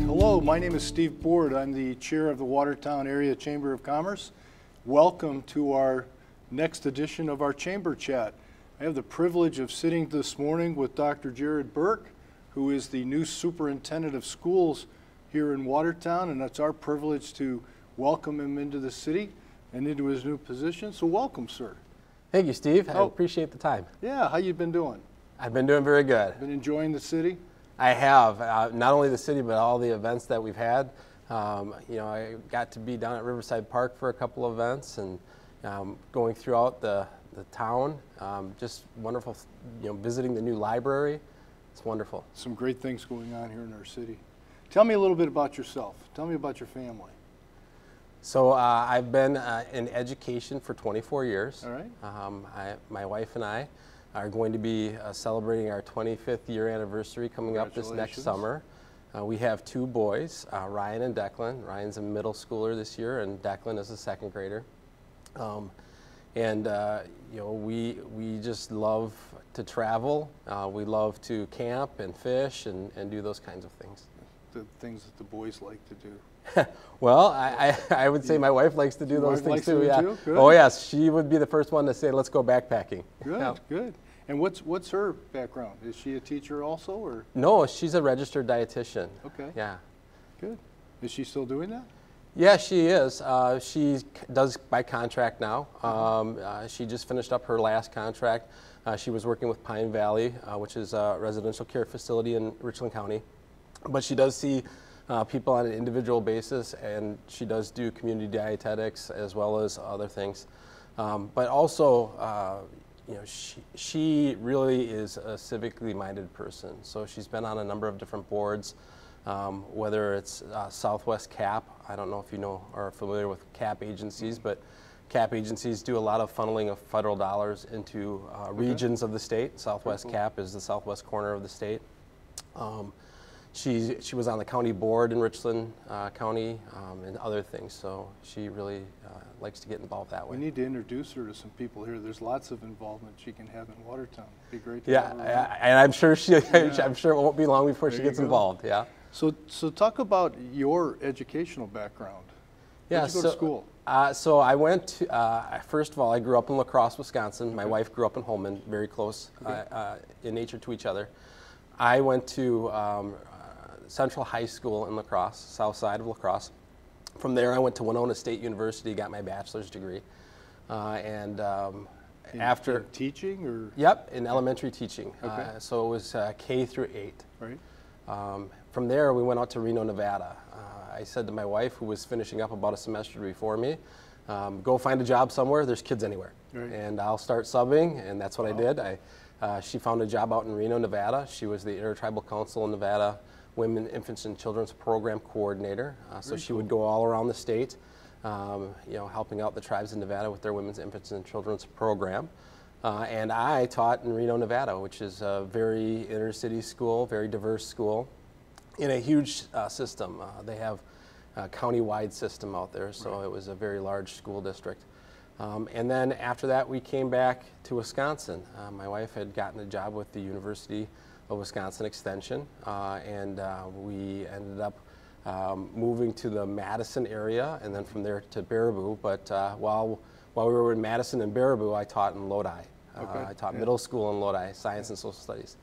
Hello, my name is Steve Board. I'm the chair of the Watertown Area Chamber of Commerce. Welcome to our next edition of our Chamber Chat. I have the privilege of sitting this morning with Dr. Jared Burke, who is the new superintendent of schools here in Watertown, and it's our privilege to welcome him into the city and into his new position. So welcome, sir. Thank you, Steve. I appreciate the time. Yeah, how you been doing? I've been doing very good. Been enjoying the city? I have, not only the city, but all the events that we've had. You know, I got to be down at Riverside Park for a couple of events and going throughout the town. Just wonderful, you know, visiting the new library. It's wonderful. Some great things going on here in our city. Tell me a little bit about yourself. Tell me about your family. So I've been in education for 24 years. All right. My wife and I are going to be celebrating our 25th year anniversary coming up this next summer. We have two boys, Ryan and Declan. Ryan's a middle schooler this year, and Declan is a second grader. You know, we just love to travel. We love to camp and fish and do those kinds of things. The things that the boys like to do. Well, I would say my wife likes to do those things too. Yeah. Good. Oh yes, she would be the first one to say, "Let's go backpacking." Good, Yeah. good. And what's her background? Is she a teacher also, or? No, she's a registered dietitian. Okay. Yeah. Good. Is she still doing that? Yeah, she is. She does by contract now. She just finished up her last contract. She was working with Pine Valley, which is a residential care facility in Richland County. But she does see people on an individual basis, and she does do community dietetics as well as other things. But also, you know, she really is a civically minded person. So she's been on a number of different boards, whether it's Southwest CAP. I don't know if you know or are familiar with CAP agencies, but CAP agencies do a lot of funneling of federal dollars into regions of the state. Southwest CAP is the southwest corner of the state. She was on the county board in Richland County and other things, so she really likes to get involved that way. We need to introduce her to some people here. There's lots of involvement she can have in Watertown. It'd be great to have her around. And I'm sure I'm sure it won't be long before she gets involved. Yeah. So talk about your educational background. Where'd you go to school? So I went to, first of all, I grew up in La Crosse, Wisconsin. My wife grew up in Holmen, very close in nature to each other. I went to Central High School in La Crosse, south side of La Crosse. From there, I went to Winona State University, got my bachelor's degree. After teaching, or? Yep, in elementary teaching. Okay. So it was K through 8. Right. From there, we went out to Reno, Nevada. I said to my wife, who was finishing up about a semester before me, go find a job somewhere, there's kids anywhere. Right. And I'll start subbing, and that's what I did. She found a job out in Reno, Nevada. She was the Intertribal Council in Nevada Women, Infants, and Children's Program Coordinator. So she would go all around the state, you know, helping out the tribes in Nevada with their Women's, Infants, and Children's Program. And I taught in Reno, Nevada, which is a very inner city school, very diverse school, in a huge system. They have a county-wide system out there, so it was a very large school district. And then after that, we came back to Wisconsin. My wife had gotten a job with the University of Wisconsin Extension, and we ended up moving to the Madison area, and then from there to Baraboo. But while we were in Madison and Baraboo, I taught in Lodi. I taught middle school in Lodi, science and social studies.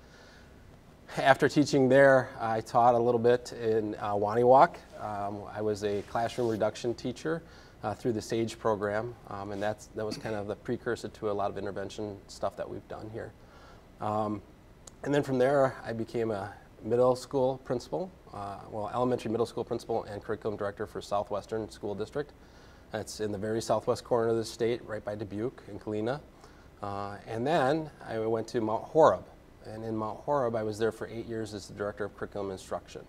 After teaching there, I taught a little bit in Waniwak. I was a classroom reduction teacher through the SAGE program, and that was kind of the precursor to a lot of intervention stuff that we've done here. And then from there, I became a middle school principal, elementary middle school principal and curriculum director for Southwestern School District. That's in the very southwest corner of the state, right by Dubuque and Galena. And then I went to Mount Horeb. And in Mount Horeb, I was there for 8 years as the director of curriculum instruction.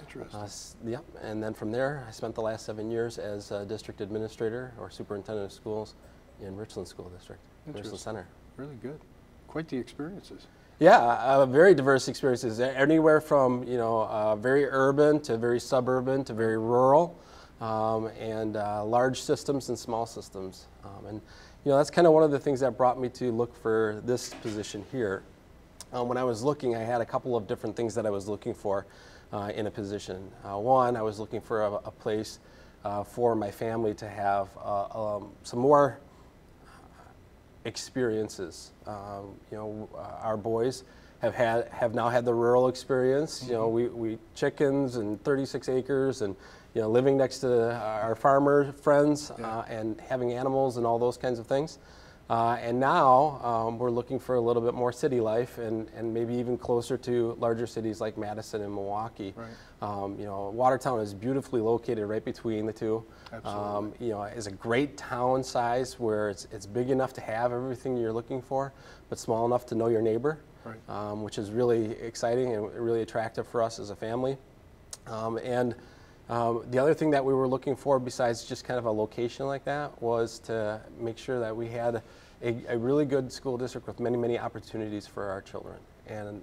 Interesting. Yep. And then from there, I spent the last 7 years as a district administrator or superintendent of schools in Richland School District, Richland Center. Really good. Quite the experiences. Yeah, very diverse experiences. Anywhere from very urban to very suburban to very rural. and large systems and small systems. And that's kind of one of the things that brought me to look for this position here. When I was looking, I had a couple of different things that I was looking for in a position. One, I was looking for a place for my family to have some more experiences. Our boys have now had the rural experience. We chickens and 36 acres and living next to our farmer friends and having animals and all those kinds of things. And now we're looking for a little bit more city life and maybe even closer to larger cities like Madison and Milwaukee. Right. Watertown is beautifully located right between the two. Absolutely. It's a great town size where it's big enough to have everything you're looking for, but small enough to know your neighbor, right. Which is really exciting and really attractive for us as a family. The other thing that we were looking for, besides just kind of a location like that, was to make sure that we had a really good school district with many, many opportunities for our children. And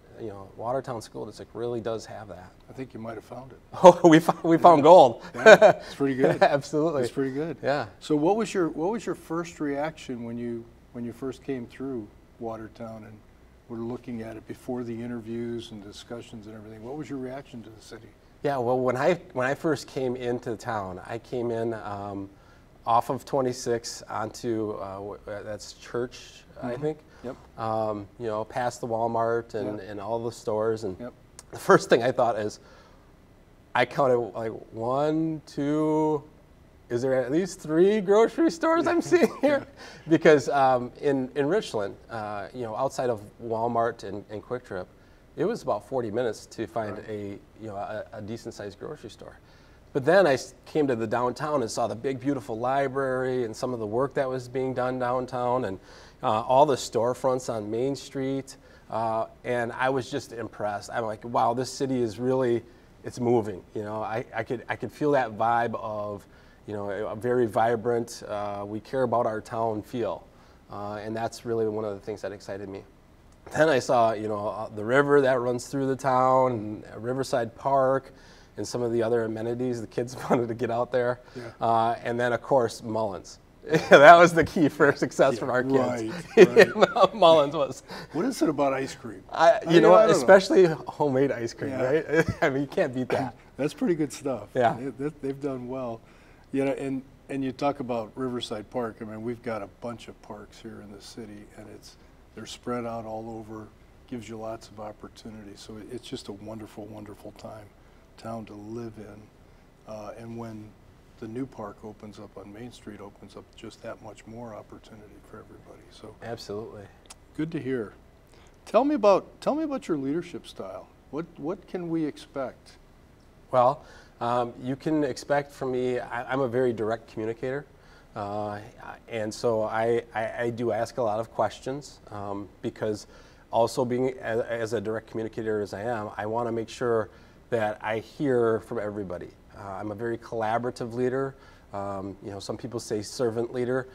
Watertown School District really does have that. I think you might have found it. Oh, we found gold. Yeah, it's pretty good. Absolutely, it's pretty good. Yeah. So what was your first reaction when you first came through Watertown and were looking at it before the interviews and discussions and everything? What was your reaction to the city? Yeah, well, when I first came into town, I came in off of 26 onto that's Church, I think. Yep. Past the Walmart and all the stores, and yep. The first thing I thought is, I counted like 1, 2. Is there at least 3 grocery stores I'm seeing here? Because in Richland, outside of Walmart and Quick Trip, it was about 40 minutes to find right. a decent-sized grocery store. But then I came to the downtown and saw the big, beautiful library and some of the work that was being done downtown and all the storefronts on Main Street. And I was just impressed. I'm like, wow, this city is really, it's moving. I could feel that vibe of, a very vibrant, we care about our town feel. And that's really one of the things that excited me. Then I saw, the river that runs through the town, and Riverside Park, and some of the other amenities. The kids wanted to get out there. Yeah. And then, of course, Mullins. That was the key for success for our kids. Right. Mullins was. What is it about ice cream? Especially homemade ice cream, right? I mean, you can't beat that. That's pretty good stuff. Yeah. They've done well. And you talk about Riverside Park. I mean, we've got a bunch of parks here in the city, and they're spread out all over, gives you lots of opportunities. So it's just a wonderful, wonderful town to live in. And when the new park opens up on Main Street, opens up just that much more opportunity for everybody. So absolutely. Good to hear. Tell me about your leadership style. What can we expect? Well, you can expect from me, I'm a very direct communicator. And so I do ask a lot of questions because also being as a direct communicator as I am, I want to make sure that I hear from everybody. I'm a very collaborative leader. Some people say servant leader.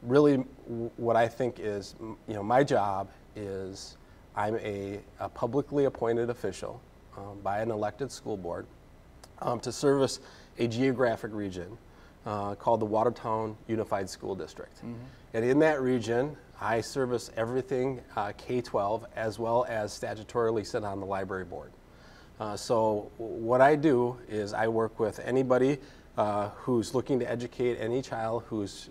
Really, what I think is, my job is I'm a publicly appointed official by an elected school board to service a geographic region called the Watertown Unified School District. Mm-hmm. And in that region, I service everything K-12 as well as statutorily sit on the library board. So what I do is I work with anybody who's looking to educate any child who's,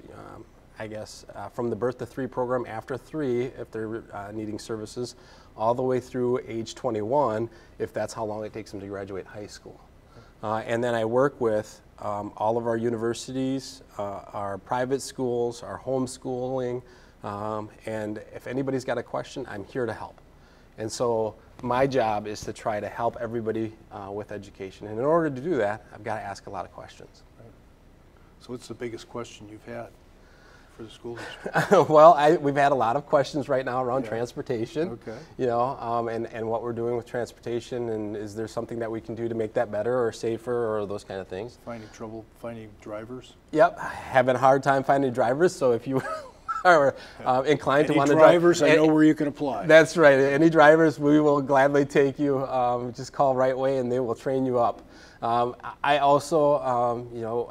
from the birth to 3 program after 3, if they're needing services, all the way through age 21, if that's how long it takes them to graduate high school. And then I work with all of our universities, our private schools, our homeschooling, and if anybody's got a question, I'm here to help. And so my job is to try to help everybody with education. And in order to do that, I've got to ask a lot of questions. Right. So what's the biggest question you've had for the school district? Well, we've had a lot of questions right now around transportation. Okay. And what we're doing with transportation, and is there something that we can do to make that better or safer or those kind of things. Finding trouble finding drivers? Yep, having a hard time finding drivers. So if you are inclined to Any want to drivers, drive. I know where you can apply. That's right. Any drivers, we will gladly take you. Just call Right Way and they will train you up. I also,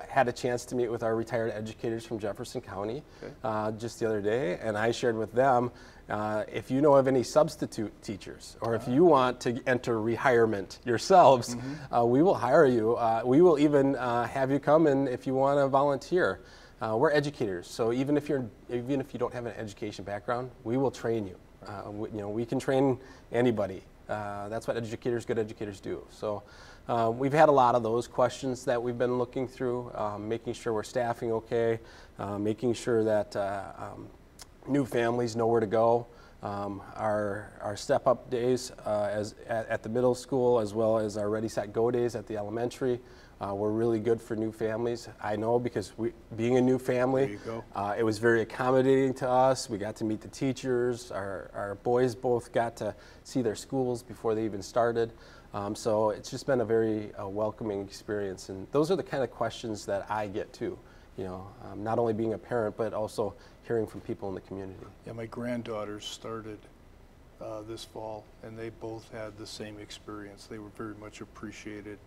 had a chance to meet with our retired educators from Jefferson County just the other day, and I shared with them, if you know of any substitute teachers, or if you want to enter rehirement yourselves, we will hire you. We will even have you come in if you want to volunteer. We're educators, so even if you don't have an education background, we will train you. We can train anybody. That's what good educators do. So we've had a lot of those questions that we've been looking through, making sure we're staffing okay, making sure that new families know where to go. Our step-up days at the middle school, as well as our Ready, Set, Go days at the elementary, were really good for new families. I know because being a new family, it was very accommodating to us. We got to meet the teachers. Our boys both got to see their schools before they even started. So it's just been a very welcoming experience. And those are the kind of questions that I get too. Not only being a parent, but also hearing from people in the community. Yeah, my granddaughters started this fall, and they both had the same experience. They were very much appreciated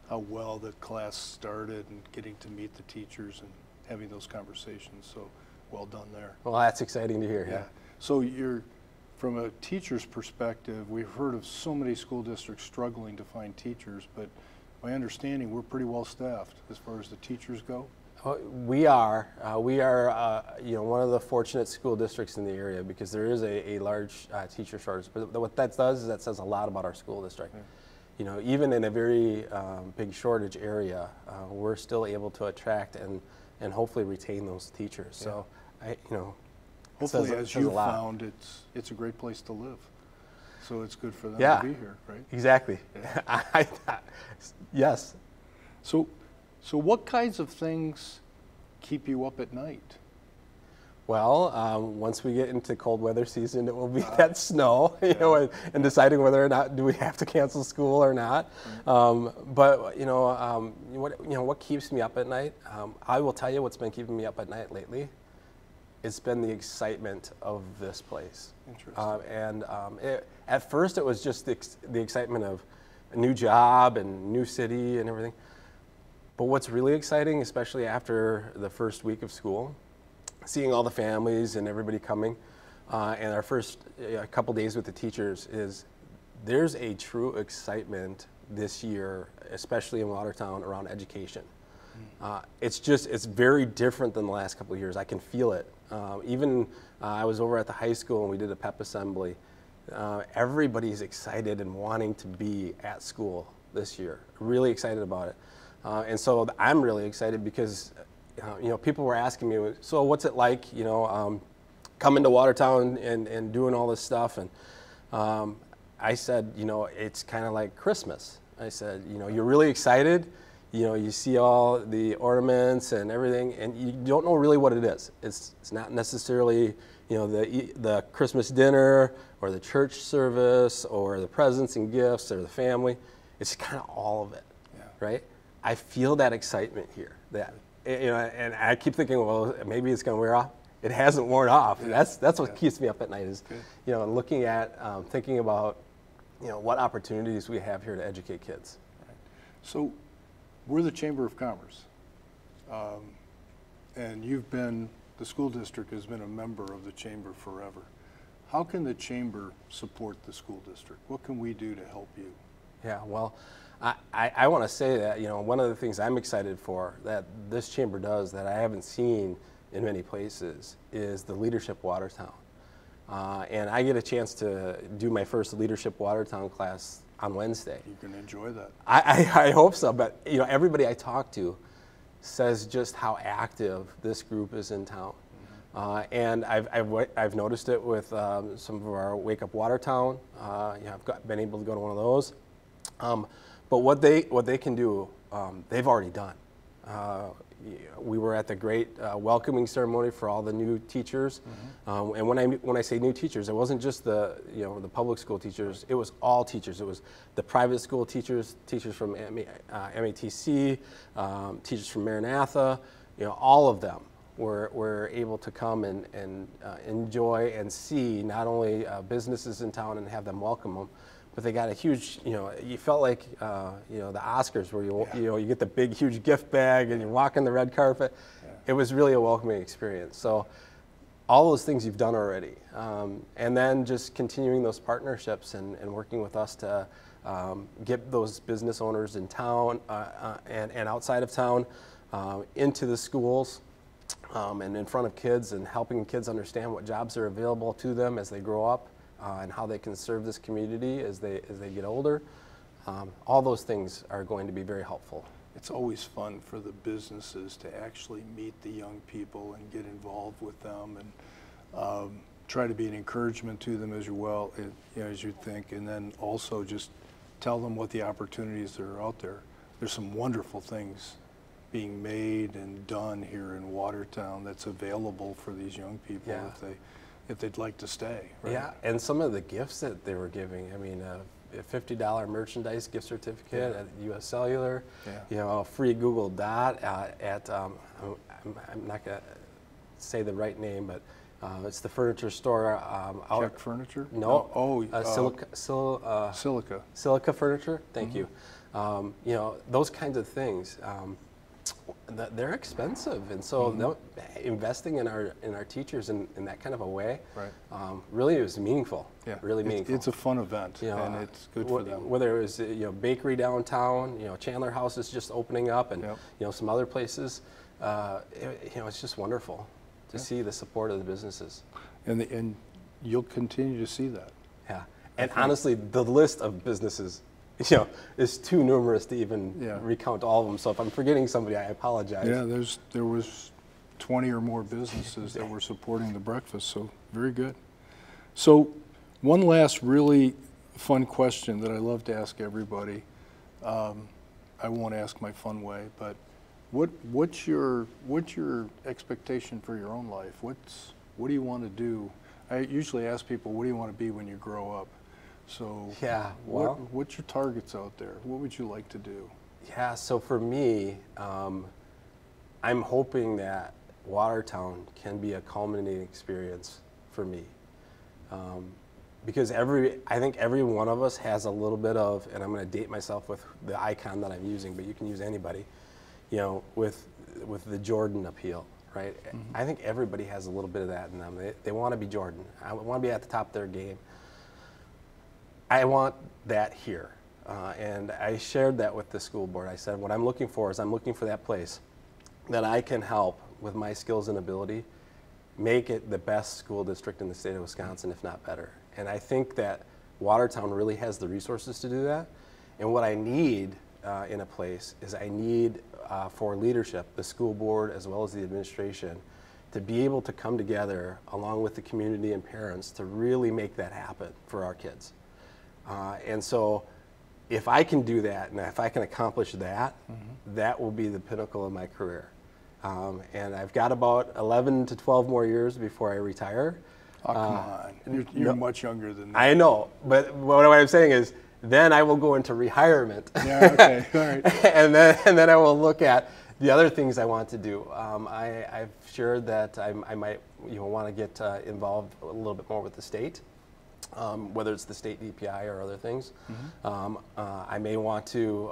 how well the class started and getting to meet the teachers and having those conversations. So well done there. Well, that's exciting to hear. Yeah. So from a teacher's perspective, we've heard of so many school districts struggling to find teachers, but my understanding, we're pretty well staffed as far as the teachers go. We are one of the fortunate school districts in the area because there is a large teacher shortage. But what that does is that says a lot about our school district. Yeah. Even in a very big shortage area, we're still able to attract and hopefully retain those teachers. Yeah. So, hopefully, as you found, it's a great place to live. So it's good for them to be here, right? Exactly. Yeah. Yes. So what kinds of things keep you up at night? Well, once we get into cold weather season, it will be that snow, and deciding whether or not do we have to cancel school or not. But what keeps me up at night? I will tell you what's been keeping me up at night lately. It's been the excitement of this place. Interesting. At first, it was just the excitement of a new job and new city and everything. But what's really exciting, especially after the first week of school, seeing all the families and everybody coming, and our first couple days with the teachers, is there's a true excitement this year, especially in Watertown, around education. It's very different than the last couple of years. I can feel it. I was over at the high school and we did a pep assembly. Everybody's excited and wanting to be at school this year, really excited about it. And so I'm really excited because, people were asking me, so what's it like, coming to Watertown and doing all this stuff? And I said, it's kind of like Christmas. I said, you're really excited. You see all the ornaments and everything, and you don't know really what it is. It's not necessarily, the Christmas dinner or the church service or the presents and gifts or the family. It's kind of all of it, right? I feel that excitement here. And I keep thinking, well, maybe it's going to wear off. It hasn't worn off. Yeah. That's what keeps me up at night is, looking at, thinking about, what opportunities we have here to educate kids. Right. So, we're the Chamber of Commerce, and the school district has been a member of the Chamber forever. How can the Chamber support the school district? What can we do to help you? Yeah, well, I want to say that, one of the things I'm excited for that this chamber does that I haven't seen in many places is the Leadership Watertown. And I get a chance to do my first Leadership Watertown class on Wednesday. You can enjoy that. I hope so, but everybody I talk to says just how active this group is in town. And I've noticed it with some of our Wake Up Watertown. I've been able to go to one of those. But what they can do, they've already done. We were at the great welcoming ceremony for all the new teachers, and when I say new teachers, it wasn't just the public school teachers. It was all teachers. It was the private school teachers, teachers from MATC, teachers from Maranatha. All of them were able to come and enjoy and see not only businesses in town and have them welcome them, but they got a huge, you felt like, the Oscars where you get the big, huge gift bag and you're walking the red carpet. Yeah. It was really a welcoming experience. So all those things you've done already. And then just continuing those partnerships and working with us to get those business owners in town and outside of town into the schools and in front of kids, and helping kids understand what jobs are available to them as they grow up and how they can serve this community as they get older. All those things are going to be very helpful. It's always fun for the businesses to actually meet the young people and get involved with them, and try to be an encouragement to them as well, as you think, and then also just tell them what the opportunities that are out there. There's some wonderful things being made and done here in Watertown that's available for these young people if they'd like to stay. Right? Yeah, and some of the gifts that they were giving. I mean, a $50 merchandise gift certificate at US Cellular. Yeah. A free Google Dot at I'm not gonna say the right name, but it's the furniture store. Czech Furniture? No. Silica. Silica Furniture. Thank you. Those kinds of things. They're expensive, and so investing in our teachers in that kind of a way, really is meaningful. Yeah, really meaningful. It's a fun event, and it's good for them. Whether it was bakery downtown, Chandler House is just opening up, and some other places. It's just wonderful to see the support of the businesses. And you'll continue to see that. Yeah, and honestly, the list of businesses is too numerous to even recount all of them. So if I'm forgetting somebody, I apologize. Yeah, there was 20 or more businesses that were supporting the breakfast, so very good. So one last really fun question that I love to ask everybody. I won't ask my fun way, but what's your expectation for your own life? What do you want to do? I usually ask people, what do you want to be when you grow up? So what's your targets out there? What would you like to do? Yeah, so for me, I'm hoping that Watertown can be a culminating experience for me. Because I think every one of us has a little bit of, and I'm going to date myself with the icon that I'm using, but you can use anybody, with the Jordan appeal, right? Mm-hmm. I think everybody has a little bit of that in them. They want to be Jordan. I want to be at the top of their game. I want that here, and I shared that with the school board. I said, what I'm looking for is I'm looking for that place that I can help with my skills and ability make it the best school district in the state of Wisconsin, if not better. And I think that Watertown really has the resources to do that. And what I need in a place is I need for leadership, the school board as well as the administration, to be able to come together along with the community and parents to really make that happen for our kids. And so if I can do that, and if I can accomplish that, that will be the pinnacle of my career. And I've got about 11 to 12 more years before I retire. Oh, come on. You're much younger than that. I know, but what I'm saying is then I will go into retirement. Yeah, okay, all right. and then I will look at the other things I want to do. I've shared that I might want to get involved a little bit more with the state. Whether it's the state DPI or other things. I may want to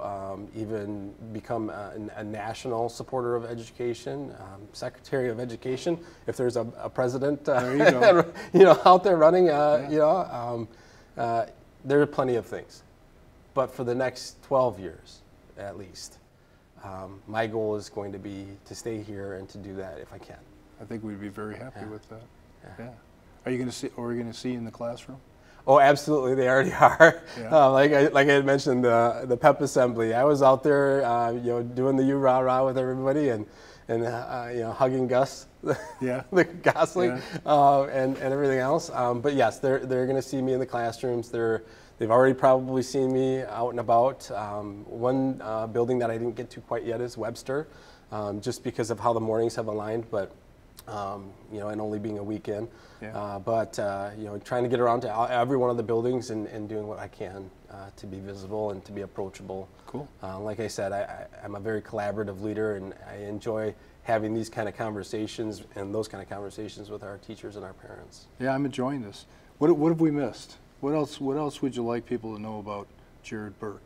even become a national supporter of education, Secretary of Education, if there's a president there you go. Out there running, there are plenty of things. But for the next 12 years, at least, my goal is going to be to stay here and to do that if I can. I think we'd be very happy with that. Yeah. Are you going to see in the classroom? Oh, absolutely, they already are. Yeah. Like I had mentioned, the PEP assembly. I was out there, doing the you-rah-rah with everybody, and hugging Gus, the Gosling, and everything else. But yes, they're going to see me in the classrooms. They've already probably seen me out and about. One building that I didn't get to quite yet is Webster, just because of how the mornings have aligned. But and only being a weekend. Yeah. But trying to get around to every one of the buildings and doing what I can to be visible and to be approachable. Cool. Like I said, I'm a very collaborative leader, and I enjoy having these kind of conversations and those kind of conversations with our teachers and our parents. Yeah, I'm enjoying this. What have we missed? What else would you like people to know about Jared Burke?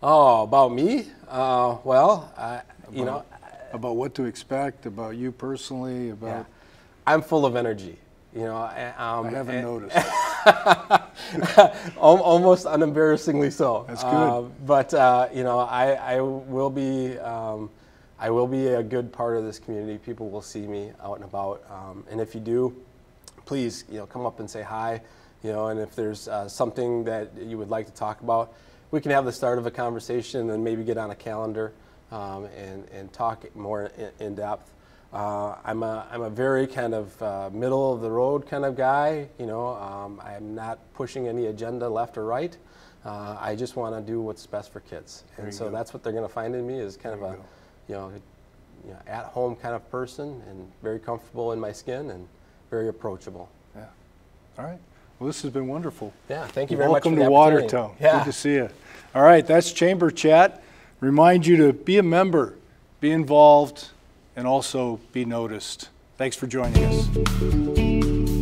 Oh, about me? You know, about what to expect, about you personally, about. Yeah. I'm full of energy. You know, I haven't noticed. Almost unembarrassingly so. That's good. But you know, I will be a good part of this community. People will see me out and about, and if you do, please, you know, come up and say hi. You know, and if there's something that you would like to talk about, we can have the start of a conversation and maybe get on a calendar and talk more in depth. I'm a very kind of middle of the road kind of guy. You know, I'm not pushing any agenda left or right. I just want to do what's best for kids, and so that's what they're going to find in me, is kind of a, you know, at-home kind of person, and very comfortable in my skin and very approachable. Yeah. All right. Well, this has been wonderful. Yeah. Thank you very much for the Welcome to Watertown. Yeah. Good to see you. All right. That's Chamber Chat. Remind you to be a member, be involved, and also be noticed. Thanks for joining us.